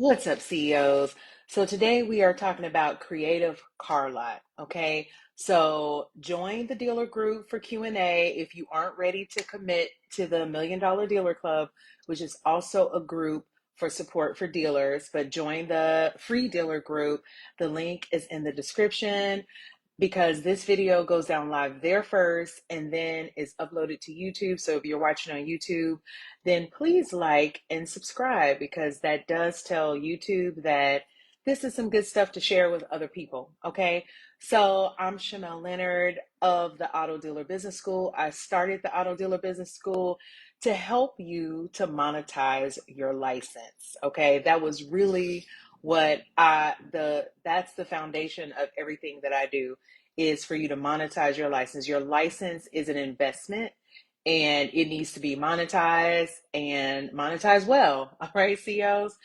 What's up, CEOs? So today we are talking about Creative Car Lot, okay? So join the dealer group for Q&A if you aren't ready to commit to the Million Dollar Dealer Club, which is also a group for support for dealers, but join the free dealer group. The link is in the description because this video goes down live there first and then is uploaded to YouTube. So if you're watching on YouTube, then please like and subscribe because that does tell YouTube that this is some good stuff to share with other people. Okay. So I'm Shamel Leonard of the Auto Dealer Business School. I started the Auto Dealer Business School to help you to monetize your license. Okay. That was really what that's the foundation of everything that I do is for you to monetize your license. Your license is an investment and it needs to be monetized and monetized well. All right, CEOs.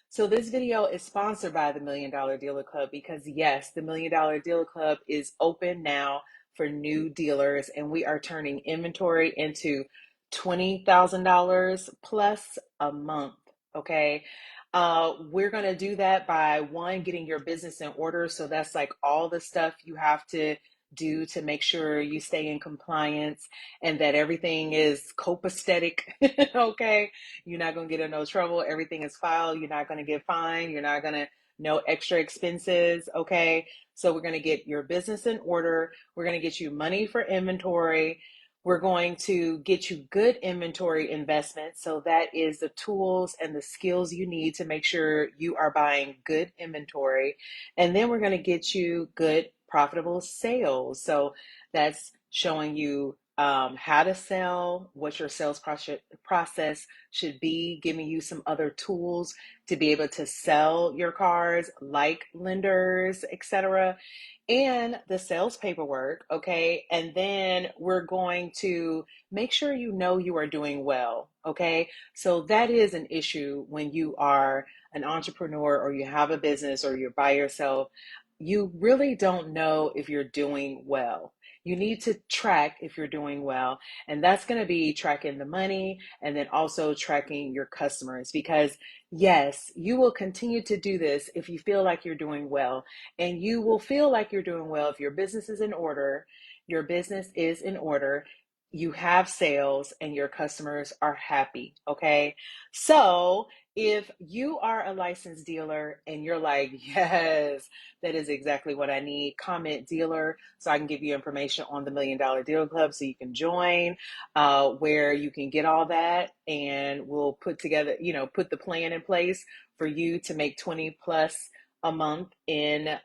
So this video is sponsored by the Million Dollar Dealer Club because yes, the Million Dollar Dealer Club is open now for new dealers and we are turning inventory into $20,000 plus a month. Okay. We're going to do that by one, getting your business in order. So that's like all the stuff you have to do to make sure you stay in compliance and that everything is copacetic. Okay. You're not going to get in no trouble. Everything is filed. You're not going to get fined. You're not going to, no extra expenses. Okay. So we're going to get your business in order. We're going to get you money for inventory. We're going to get you good inventory investments. So that is the tools and the skills you need to make sure you are buying good inventory. And then we're going to get you good profitable sales. So that's showing you how to sell, what your sales process should be, giving you some other tools to be able to sell your cars like lenders, etc., and the sales paperwork, okay? And then we're going to make sure you know you are doing well, okay? So that is an issue when you are an entrepreneur or you have a business or you're by yourself. You really don't know if you're doing well. You need to track if you're doing well, and that's going to be tracking the money and then also tracking your customers because yes, you will continue to do this if you feel like you're doing well. And you will feel like you're doing well if your business is in order, your business is in order, you have sales, and your customers are happy. Okay. So if you are a licensed dealer and you're like, yes, that is exactly what I need, comment dealer so I can give you information on the Million Dollar Dealer Club so you can join, where you can get all that. And we'll put together, put the plan in place for you to make 20 plus a month in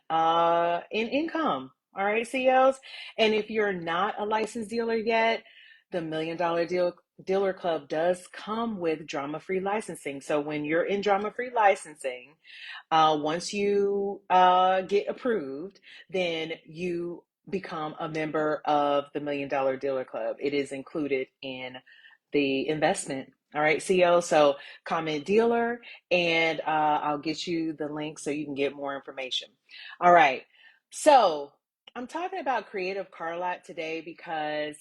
income. All right, CEOs. And if you're not a licensed dealer yet, the Dealer Club does come with drama-free licensing. So when you're in drama-free licensing, once you get approved, then you become a member of the Million Dollar Dealer Club. It is included in the investment. All right, CO. So comment dealer, and I'll get you the link so you can get more information. All right. So I'm talking about Creative Car Lot today because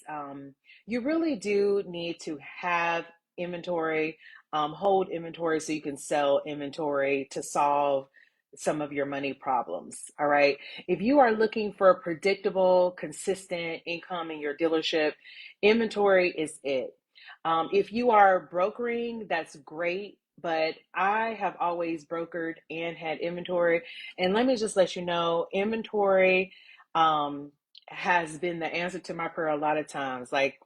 you really do need to have inventory, hold inventory so you can sell inventory to solve some of your money problems. All right. If you are looking for a predictable, consistent income in your dealership, inventory is it. If you are brokering, that's great. But I have always brokered and had inventory. And let me just let you know, inventory has been the answer to my prayer a lot of times. Like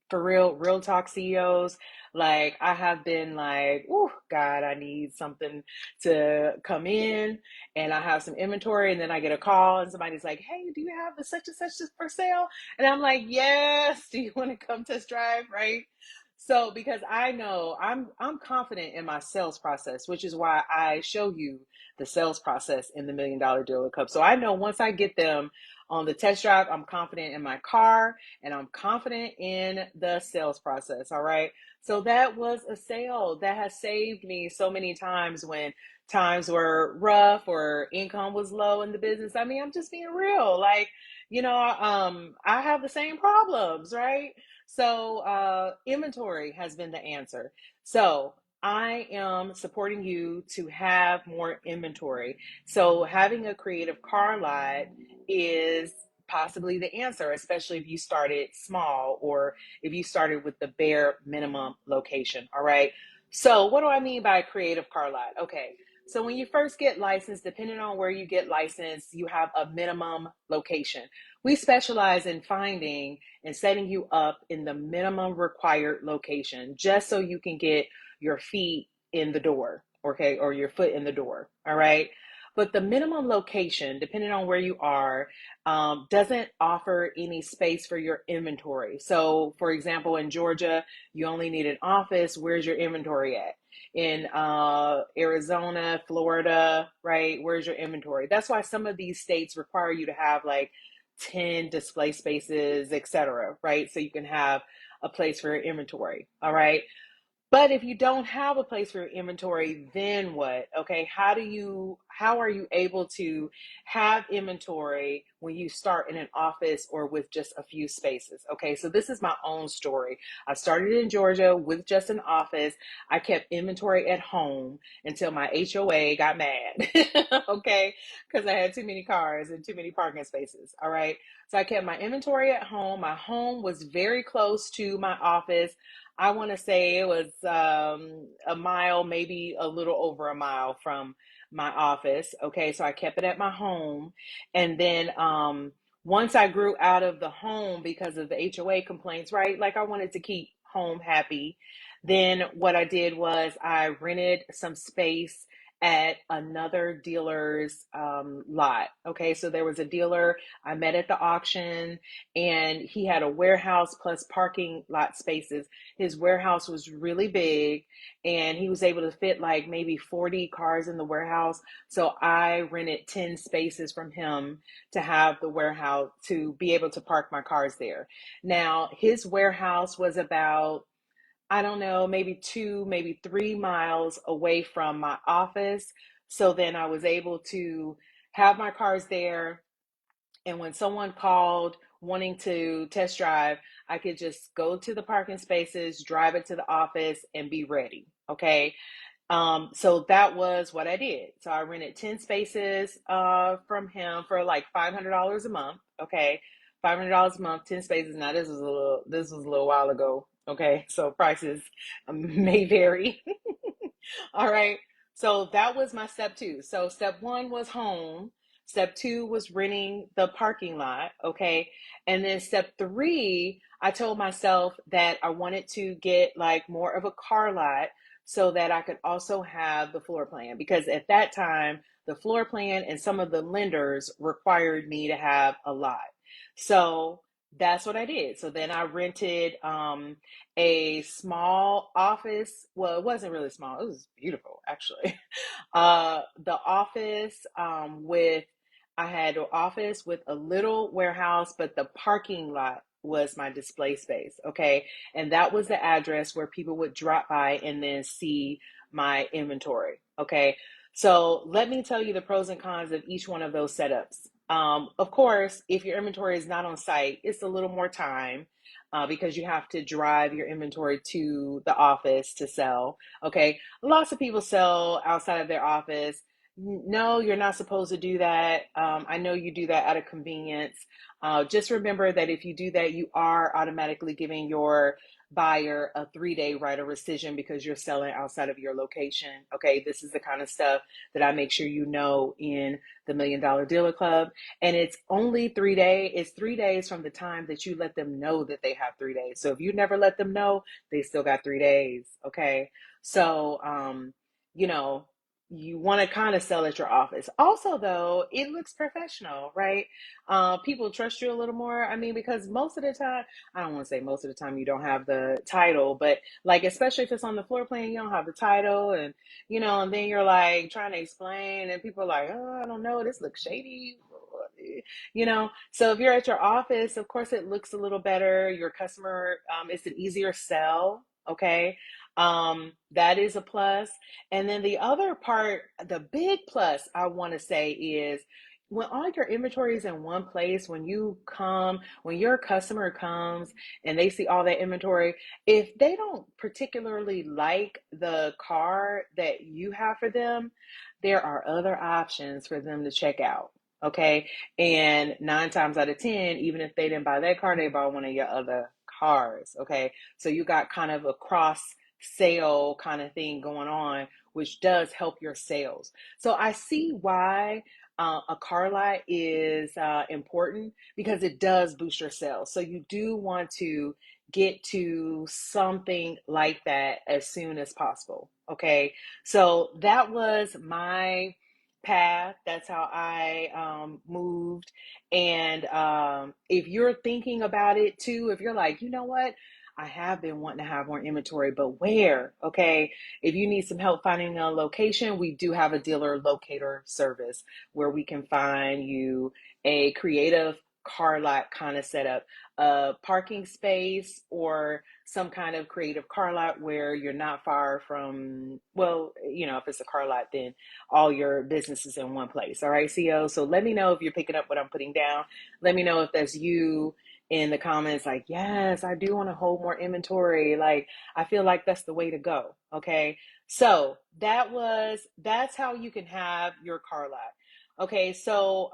for real talk CEOs, like I have been like, oh God, I need something to come in and I have some inventory and then I get a call and somebody's like, hey, do you have the such and such for sale? And I'm like, yes, do you want to come test drive? Right. So because I know I'm confident in my sales process, which is why I show you the sales process in the Million Dollar Dealer Club. So I know once I get them on the test drive, I'm confident in my car and I'm confident in the sales process. All right. So that was a sale that has saved me so many times when times were rough or income was low in the business. I mean, I'm just being real. Like, I have the same problems, right? So inventory has been the answer. So I am supporting you to have more inventory. So, having a creative car lot is possibly the answer, especially if you started small or if you started with the bare minimum location. All right. So, what do I mean by creative car lot? Okay. So, when you first get licensed, depending on where you get licensed, you have a minimum location. We specialize in finding and setting you up in the minimum required location just so you can get your feet in the door, okay, or your foot in the door, all right? But the minimum location, depending on where you are, doesn't offer any space for your inventory. So, for example, in Georgia, you only need an office. Where's your inventory at? In Arizona, Florida, right? Where's your inventory? That's why some of these states require you to have like 10 display spaces, etc., right? So you can have a place for your inventory, all right? But if you don't have a place for your inventory, then what? Okay, how are you able to have inventory when you start in an office or with just a few spaces? Okay, so this is my own story. I started in Georgia with just an office. I kept inventory at home until my HOA got mad. Okay, because I had too many cars and too many parking spaces. All right. So I kept my inventory at home. My home was very close to my office. I want to say it was a mile, maybe a little over a mile from my office. Okay, so I kept it at my home. And then once I grew out of the home because of the HOA complaints, right? Like I wanted to keep home happy. Then what I did was I rented some space at another dealer's lot. Okay, so there was a dealer I met at the auction, and he had a warehouse plus parking lot spaces. His warehouse was really big, and he was able to fit like maybe 40 cars in the warehouse. So I rented 10 spaces from him to have the warehouse to be able to park my cars there. Now, his warehouse was about, I don't know, maybe 3 miles away from my office. So then I was able to have my cars there, and when someone called wanting to test drive, I could just go to the parking spaces, drive it to the office, and be ready. Okay. So that was what I did. So I rented 10 spaces from him for like $500 a month. Okay. $500 a month, 10 spaces. Now this was a little while ago. Okay. So prices may vary. All right. So that was my step two. So step one was home. Step two was renting the parking lot. Okay. And then step three, I told myself that I wanted to get like more of a car lot so that I could also have the floor plan, because at that time, the floor plan and some of the lenders required me to have a lot. So that's what I did. So then I rented a small office. Well, it wasn't really small. It was beautiful, actually. The office with I had an office with a little warehouse, but the parking lot was my display space. Okay, and that was the address where people would drop by and then see my inventory. Okay, so let me tell you the pros and cons of each one of those setups. Of course, if your inventory is not on site, it's a little more time because you have to drive your inventory to the office to sell. Okay. Lots of people sell outside of their office. No, you're not supposed to do that. I know you do that out of convenience. Just remember that if you do that, you are automatically giving your buyer a 3-day right of rescission because you're selling outside of your location. Okay. This is the kind of stuff that I make sure you know in the Million Dollar Dealer Club. And it's only 3 days. It's 3 days from the time that you let them know that they have 3 days. So if you never let them know, they still got 3 days. Okay. So, you know, you want to kind of sell at your office. Also, though, it looks professional, right? People trust you a little more. I mean, because most of the time, I don't want to say most of the time you don't have the title, but like, especially if it's on the floor plan, you don't have the title, and then you're like trying to explain, and people are like, oh, I don't know, this looks shady. So if you're at your office, of course, it looks a little better. Your customer, it's an easier sell. Okay. That is a plus. And then the other part, the big plus I want to say is when all your inventory is in one place, when your customer comes and they see all that inventory, if they don't particularly like the car that you have for them, there are other options for them to check out. Okay. And nine times out of 10, even if they didn't buy that car, they bought one of your other cars. Okay. So you got kind of a cross sale kind of thing going on, which does help your sales. So I see why a car lot is important because it does boost your sales. So you do want to get to something like that as soon as possible. Okay. So that was my path. That's how I moved. And if you're thinking about it too, if you're like, you know what? I have been wanting to have more inventory, but where? Okay. If you need some help finding a location, we do have a dealer locator service where we can find you a creative car lot kind of setup, a parking space, or some kind of creative car lot where you're not far from, well, if it's a car lot, then all your businesses in one place. All right, CO. So let me know if you're picking up what I'm putting down. Let me know if that's you in the comments, like, yes, I do want to hold more inventory. Like, I feel like that's the way to go. Okay. So that's how you can have your car lot. Okay, so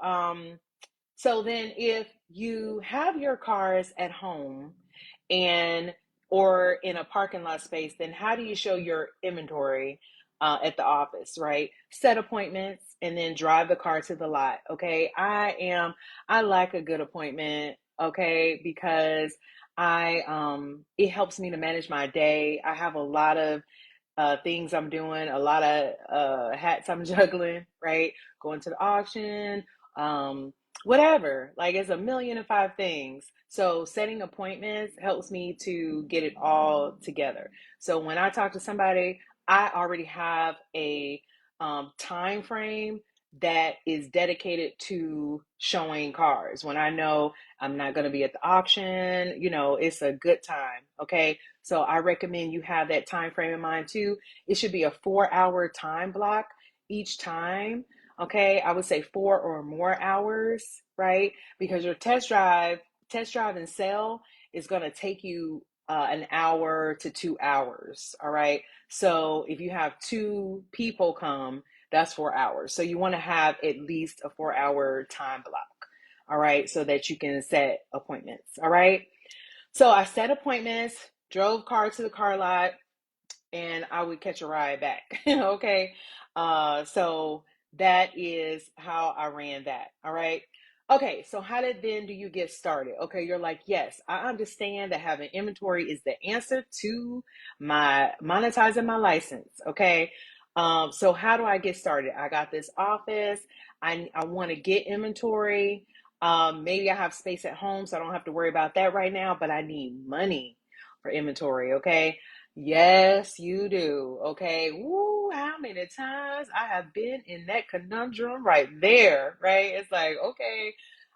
then if you have your cars at home and or in a parking lot space, then how do you show your inventory at the office, right? Set appointments and then drive the car to the lot. Okay. I like a good appointment, okay, because it helps me to manage my day. I have a lot of things I'm doing, a lot of hats I'm juggling, right? Going to the auction, um, whatever. Like it's a million and five things. So setting appointments helps me to get it all together. So when I talk to somebody, I already have a time frame that is dedicated to showing cars. When I know I'm not going to be at the auction, it's a good time. Okay. So I recommend you have that time frame in mind too. It should be a 4 hour time block each time. Okay. I would say 4 or more hours, right? Because your test drive and sell is going to take you an hour to 2 hours. All right. So if you have two people come, that's 4 hours. So you want to have at least a 4 hour time block. All right. So that you can set appointments. All right. So I set appointments, drove car to the car lot, and I would catch a ride back. Okay. So that is how I ran that. All right. Okay. So how did then do you get started? Okay. You're like, yes, I understand that having inventory is the answer to my monetizing my license. Okay. So how do I get started? I got this office. I want to get inventory. Maybe I have space at home, so I don't have to worry about that right now, but I need money for inventory. Okay. Yes, you do. Okay. Woo, how many times I have been in that conundrum right there, right? It's like, okay,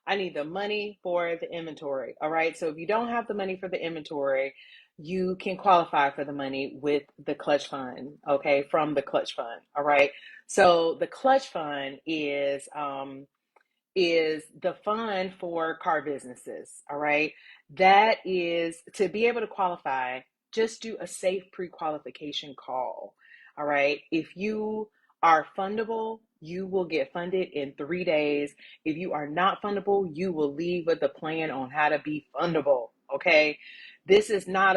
I need the money for the inventory. All right. So if you don't have the money for the inventory, you can qualify for the money with the clutch fund. Okay. From the clutch fund. All right. So the clutch fund is the fund for car businesses. All right. That is to be able to qualify, just do a safe pre qualification call. All right. If you are fundable, you will get funded in 3 days. If you are not fundable, you will leave with a plan on how to be fundable. Okay. This is not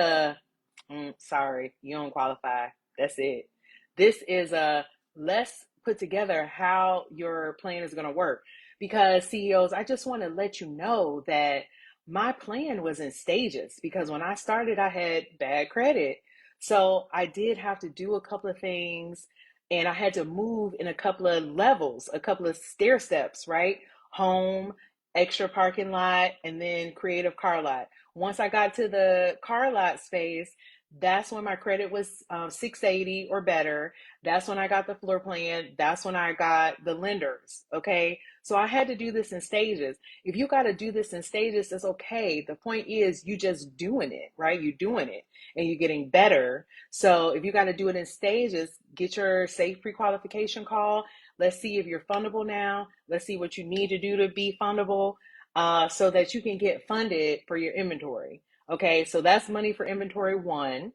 sorry, you don't qualify. That's it. This is a let's put together how your plan is going to work because CEOs, I just want to let you know that my plan was in stages because when I started, I had bad credit. So I did have to do a couple of things and I had to move in a couple of levels, a couple of stair steps, right? Home, extra parking lot, and then creative car lot. Once I got to the car lot space, that's when my credit was 680 or better. That's when I got the floor plan. That's when I got the lenders. Okay. So I had to do this in stages. If you got to do this in stages, it's okay. The point is you just doing it, right? You're doing it and you're getting better. So if you got to do it in stages, get your safe pre-qualification call. Let's see if you're fundable now. Let's see what you need to do to be fundable, so that you can get funded for your inventory. Okay, so that's money for inventory one.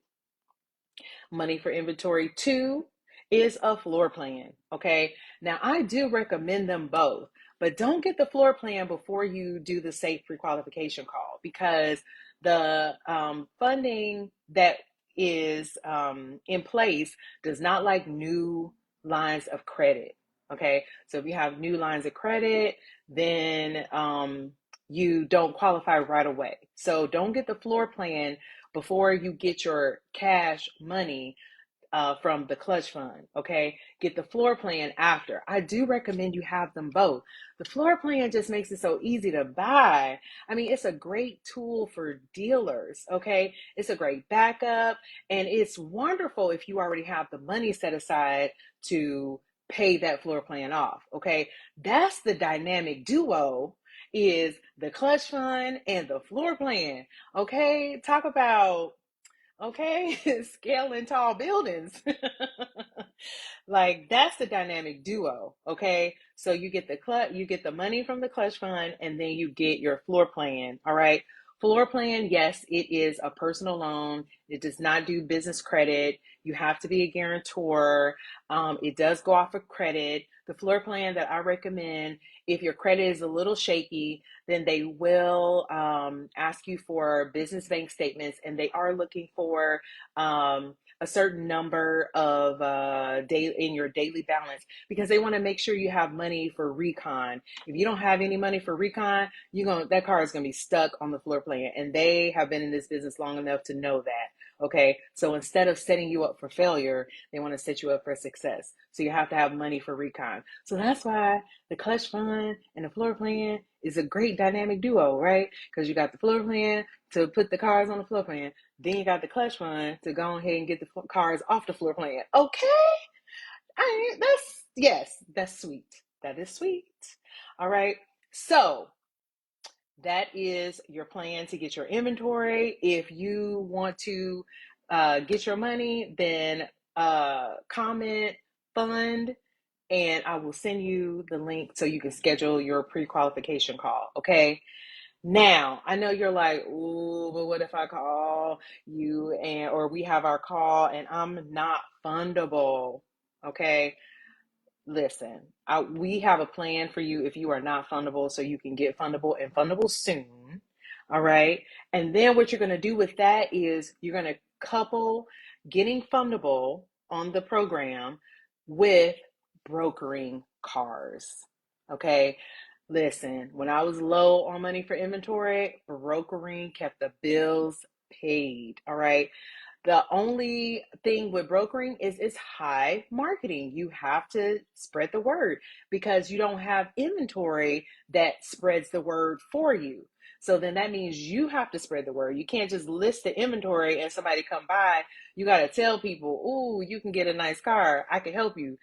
Money for inventory two is a floor plan. Okay, now I do recommend them both, but don't get the floor plan before you do the safe pre-qualification call, because the funding that is in place does not like new lines of credit. Okay, so if you have new lines of credit, then you don't qualify right away. So don't get the floor plan before you get your cash money from the clutch fund. Okay, get the floor plan after. I do recommend you have them both. The floor plan just makes it so easy to buy. I mean, it's a great tool for dealers. Okay, it's a great backup, and it's wonderful if you already have the money set aside to pay that floor plan off. Okay, that's the dynamic duo, is the clutch fund and the floor plan. Okay, talk about, okay, scaling tall buildings. Like, that's the dynamic duo. Okay, so you get you get the money from the clutch fund, and then you get your floor plan. All right, floor plan, yes, it is a personal loan. It does not do business credit. You have to be a guarantor. It does go off of credit. The floor plan that I recommend, if your credit is a little shaky, then they will ask you for business bank statements, and they are looking for a certain number of day in your daily balance, because they want to make sure you have money for recon. If you don't have any money for recon, that car is gonna be stuck on the floor plan, and they have been in this business long enough to know that. Okay, so instead of setting you up for failure, they want to set you up for success. So you have to have money for recon. So that's why the clutch fund and the floor plan is a great dynamic duo, right? Because you got the floor plan to put the cars on the floor plan, then you got the clutch fund to go ahead and get the cars off the floor plan. Okay, that's, yes, that's sweet. That is sweet. All right, so that is your plan to get your inventory. If you want to get your money, then comment fund, and I will send you the link so you can schedule your pre-qualification call. Okay. Now, I know you're like, ooh, but what if I call you and or we have our call and I'm not fundable? Okay. Listen, we have a plan for you if you are not fundable, so you can get fundable and fundable soon. All right. And then what you're going to do with that is you're going to couple getting fundable on the program with brokering cars. Okay. Listen, when I was low on money for inventory, brokering kept the bills paid. All right. The only thing with brokering is it's high marketing. You have to spread the word because you don't have inventory that spreads the word for you. So then that means you have to spread the word. You can't just list the inventory and somebody come by. You got to tell people, "Ooh, you can get a nice car. I can help you.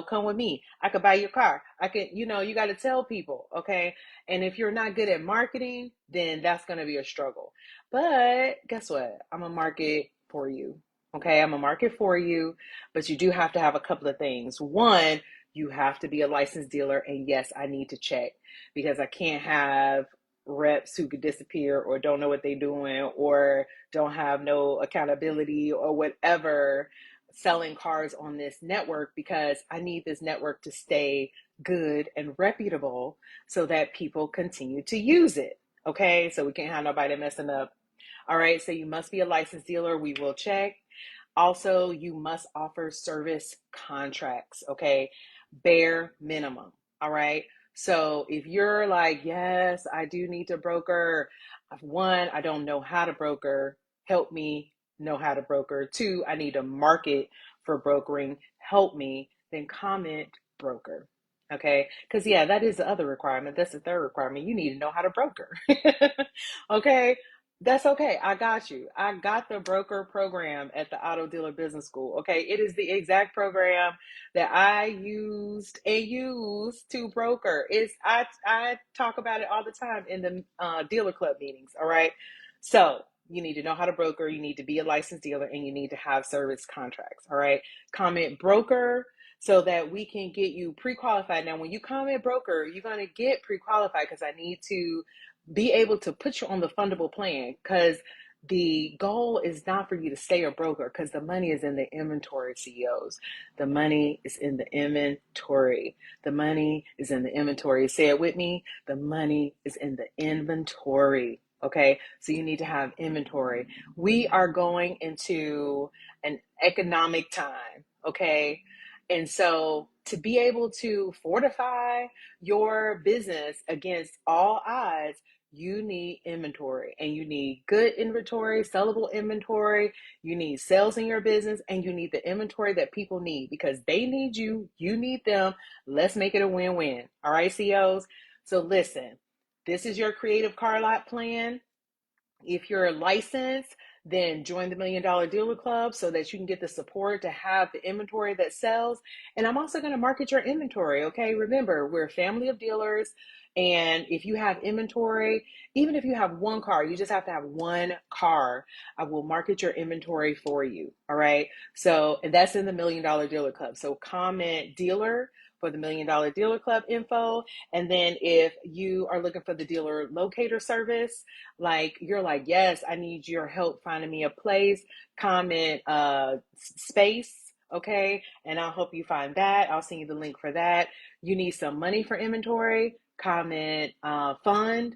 Come with me. I could buy your car. I could, you got to tell people, okay? And if you're not good at marketing, then that's going to be a struggle. But guess what? I'm a market for you. Okay, I'm a market for you, but you do have to have a couple of things. One, you have to be a licensed dealer, and yes, I need to check because I can't have reps who could disappear or don't know what they're doing or don't have no accountability or whatever selling cars on this network, because I need this network to stay good and reputable so that people continue to use it. Okay, so we can't have nobody messing up. All right, so you must be a licensed dealer. We will check. Also, you must offer service contracts, okay? Bare minimum, all right? So if you're like, yes, I do need to broker. One, I don't know how to broker. Help me know how to broker. Two, I need to market for brokering. Help me. Then comment broker. Okay, because yeah, that is the other requirement. That's the third requirement. You need to know how to broker. Okay, that's okay. I got you. I got the broker program at the Auto Dealer Business School. Okay. It is the exact program that I used and use to broker. I talk about it all the time in the dealer club meetings. All right. So you need to know how to broker. You need to be a licensed dealer, and you need to have service contracts. All right. Comment broker. so that we can get you pre-qualified. Now, when you comment broker, you're going to get pre-qualified because I need to be able to put you on the fundable plan, because the goal is not for you to stay a broker, because the money is in the inventory, CEOs. The money is in the inventory. The money is in the inventory. Say it with me. The money is in the inventory. Okay, so you need to have inventory. We are going into an economic time. Okay, and so to be able to fortify your business against all odds, you need inventory, and you need good inventory, sellable inventory. You need sales in your business, and you need the inventory that people need, because they need you, you need them. Let's make it a win-win. All right, CEOs. So listen, this is your creative car lot plan. If you're licensed, then join the Million Dollar Dealer Club so that you can get the support to have the inventory that sells. And I'm also going to market your inventory. Okay. Remember, we're a family of dealers. And if you have inventory, even if you have one car, you just have to have one car. I will market your inventory for you. All right. So, and that's in the Million Dollar Dealer Club. So comment dealer for the Million Dollar Dealer Club info. And then if you are looking for the dealer locator service, like you're like, yes, I need your help finding me a place, comment space, okay, and I'll help you find that. I'll send you the link for that. You need some money for inventory, comment fund.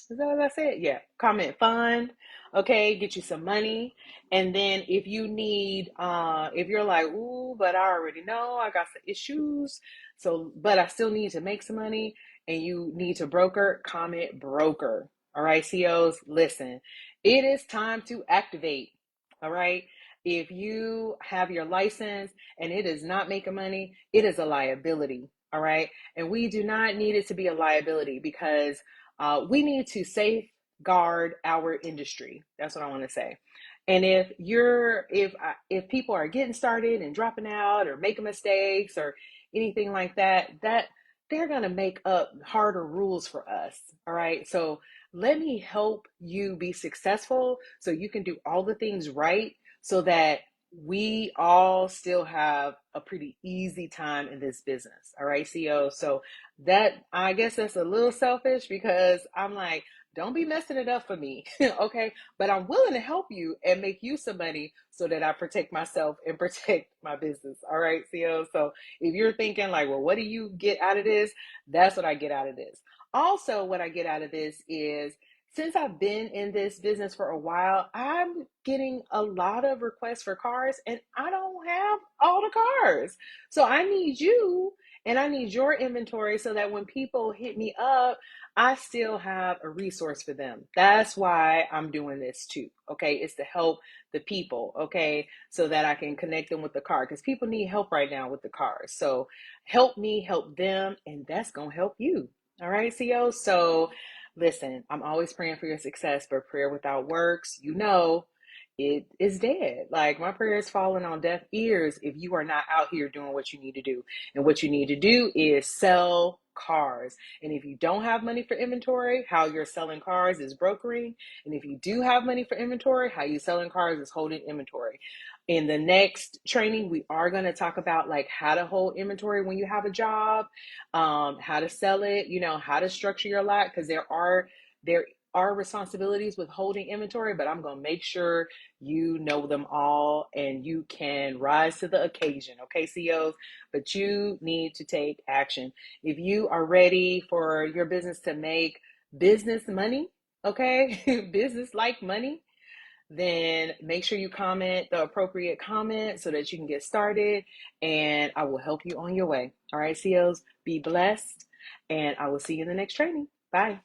Is that what I said? Yeah. Comment fund. Okay, get you some money. And then if you need, if you're like, ooh, but I already know I got some issues. So, but I still need to make some money, and you need to broker, comment broker. All right, COs, listen. It is time to activate. All right. If you have your license and it is not making money, it is a liability. All right. And we do not need it to be a liability, because we need to safeguard our industry. That's what I want to say. And if people are getting started and dropping out or making mistakes or anything like that, that they're going to make up harder rules for us. All right. So let me help you be successful so you can do all the things right, so that we all still have a pretty easy time in this business. All right, CEO. So that, I guess that's a little selfish, because I'm like, don't be messing it up for me. Okay. But I'm willing to help you and make you some money so that I protect myself and protect my business. All right, CEO. So if you're thinking like, well, what do you get out of this? That's what I get out of this. Also, what I get out of this is, since I've been in this business for a while, I'm getting a lot of requests for cars, and I don't have all the cars. So I need you, and I need your inventory so that when people hit me up, I still have a resource for them. That's why I'm doing this too. Okay. It's to help the people. Okay. So that I can connect them with the car, because people need help right now with the cars. So help me help them, and that's going to help you. All right, CO. So listen, I'm always praying for your success, but prayer without works, it is dead. Like, my prayer is falling on deaf ears if you are not out here doing what you need to do. And what you need to do is sell cars. And if you don't have money for inventory, how you're selling cars is brokering. And if you do have money for inventory, how you selling cars is holding inventory. In the next training, we are going to talk about like how to hold inventory when you have a job, how to sell it, how to structure your lot, because there are responsibilities with holding inventory, but I'm going to make sure you know them all and you can rise to the occasion. Okay, CEOs, but you need to take action. If you are ready for your business to make business money, okay, business like money, then make sure you comment the appropriate comment so that you can get started, and I will help you on your way. All right, CEOs, be blessed, and I will see you in the next training. Bye.